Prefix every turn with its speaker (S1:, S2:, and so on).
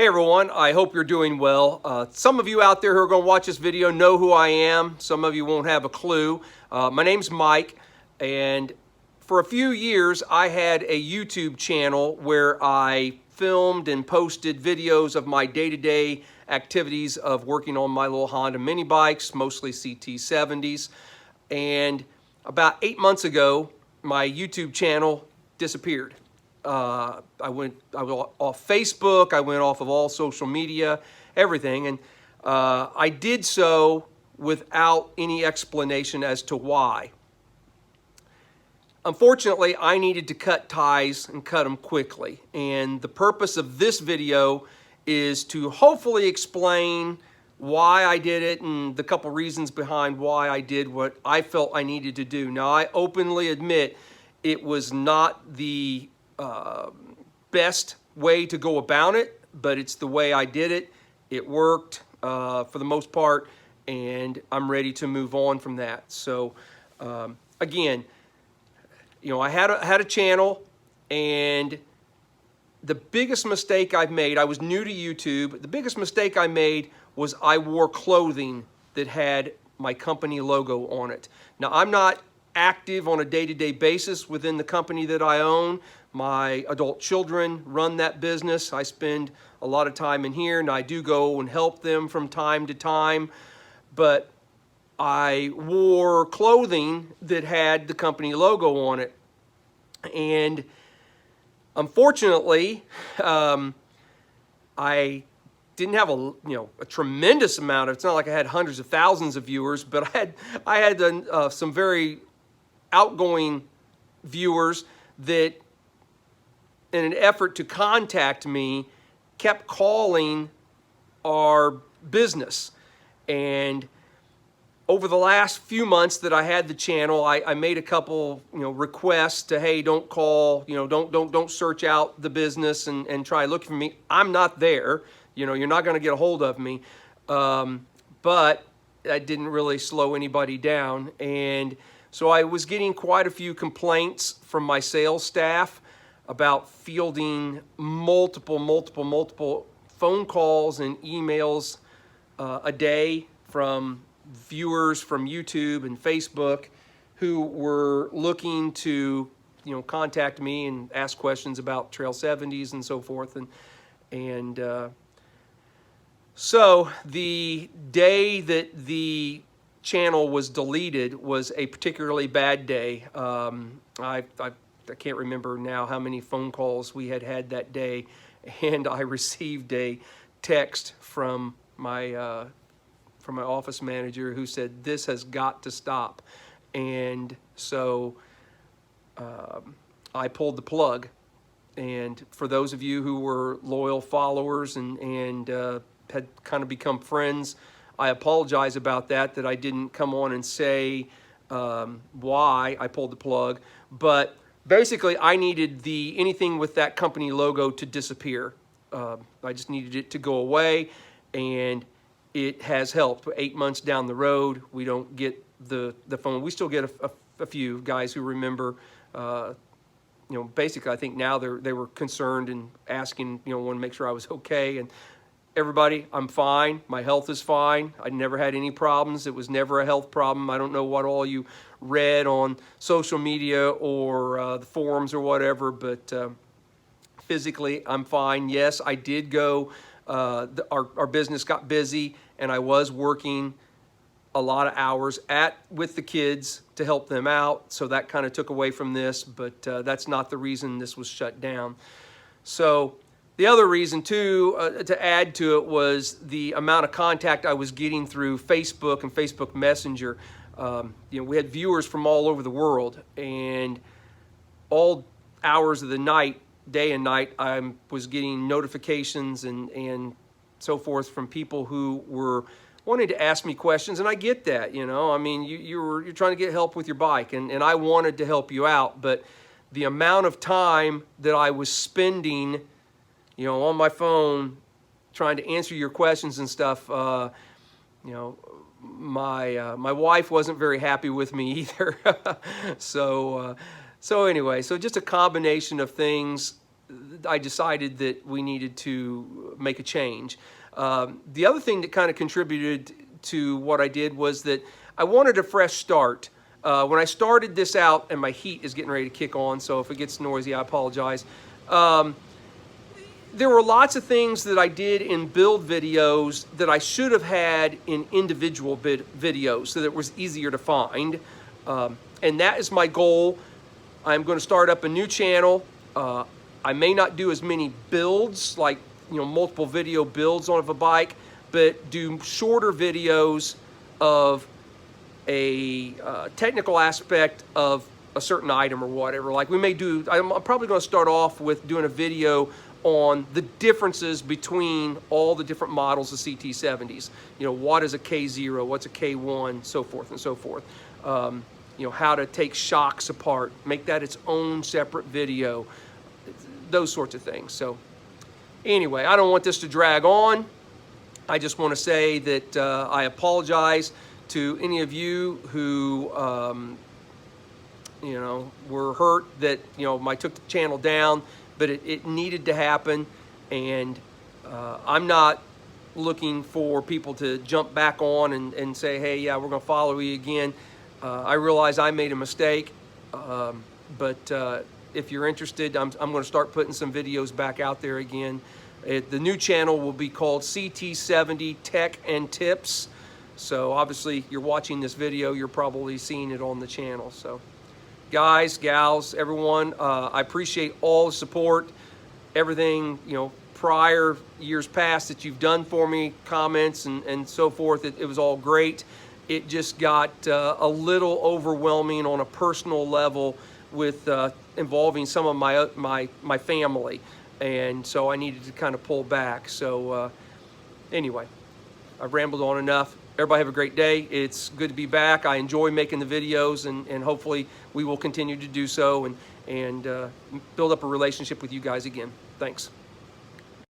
S1: Hey everyone, I hope you're doing well. Some of you out there who are going to watch this video know who I am. Some of you won't have a clue. My name's Mike, and for a few years I had a YouTube channel where I filmed and posted videos of my day-to-day activities of working on my little Honda mini bikes, mostly CT70s. And about 8 months ago, my YouTube channel disappeared. I went off Facebook, I went off of all social media, everything, and I did so without any explanation as to why. Unfortunately, I needed to cut ties and cut them quickly, and the purpose of this video is to hopefully explain why I did it and the couple reasons behind why I did what I felt I needed to do. Now, I openly admit it was not the best way to go about it, but it's the way I did it. It worked for the most part, and I'm ready to move on from that. So again, I had a channel, and the biggest mistake I've made, I was new to YouTube, the biggest mistake I made was I wore clothing that had my company logo on it. Now, I'm not active on a day-to-day basis within the company that I own. My adult children run that business. I spend a lot of time in here, and I do go and help them from time to time. But I wore clothing that had the company logo on it. And unfortunately, I didn't have a tremendous amount of, it's not like I had hundreds of thousands of viewers, but I had some very outgoing viewers that, in an effort to contact me, kept calling our business. And over the last few months that I had the channel, I made a couple requests to, hey, don't call, don't search out the business and try looking for me. I'm not there. You're not going to get a hold of me. But that didn't really slow anybody down. And so I was getting quite a few complaints from my sales staff about fielding multiple phone calls and emails a day from viewers from YouTube and Facebook who were looking to contact me and ask questions about Trail 70s and so forth. And so the day that the channel was deleted was a particularly bad day. I can't remember now how many phone calls we had that day, and I received a text from my office manager who said, "This has got to stop." And so I pulled the plug. And for those of you who were loyal followers and had kind of become friends, I apologize about that I didn't come on and say why I pulled the plug. But basically, I needed anything with that company logo to disappear. I just needed it to go away, and it has helped. 8 months down the road, we don't get the phone. We still get a few guys who remember. Basically, I think now they were concerned and asking, want to make sure I was okay. And everybody, I'm fine. My health is fine. I never had any problems. It was never a health problem. I don't know what all you read on social media or the forums or whatever, but physically, I'm fine. Yes, I did go, our business got busy, and I was working a lot of hours with the kids to help them out, so that kind of took away from this, but that's not the reason this was shut down. So the other reason, too, to add to it, was the amount of contact I was getting through Facebook and Facebook Messenger. We had viewers from all over the world, and all hours of the night, day and night, I was getting notifications and so forth from people who were wanting to ask me questions, and I get that. I mean, you're trying to get help with your bike, and I wanted to help you out, but the amount of time that I was spending on my phone trying to answer your questions and stuff, my wife wasn't very happy with me either. So anyway, so just a combination of things I decided that we needed to make a change. The other thing that kind of contributed to what I did was that I wanted a fresh start. When I started this out, and my heat is getting ready to kick on, so if it gets noisy, I apologize. There were lots of things that I did in build videos that I should have had in individual videos so that it was easier to find. And that is my goal. I'm going to start up a new channel. I may not do as many builds, like multiple video builds on a bike, but do shorter videos of a technical aspect of a certain item or whatever. Like we may do, I'm probably going to start off with doing a video on the differences between all the different models of CT70s. What is a K0, what's a K1, so forth and so forth. How to take shocks apart, make that its own separate video, those sorts of things. So anyway, I don't want this to drag on. I just want to say that I apologize to any of you who were hurt that I took the channel down, but it needed to happen, and I'm not looking for people to jump back on and say, hey, yeah, we're going to follow you again. I realize I made a mistake, but if you're interested, I'm going to start putting some videos back out there again. The new channel will be called CT70 Tech and Tips. So obviously you're watching this video, you're probably seeing it on the channel. So guys, gals, everyone, I appreciate all the support, everything, prior years past that you've done for me, comments and so forth. It was all great. It just got a little overwhelming on a personal level with involving some of my family. And so I needed to kind of pull back. So anyway, I've rambled on enough. Everybody have a great day. It's good to be back. I enjoy making the videos, and hopefully we will continue to do so and build up a relationship with you guys again. Thanks.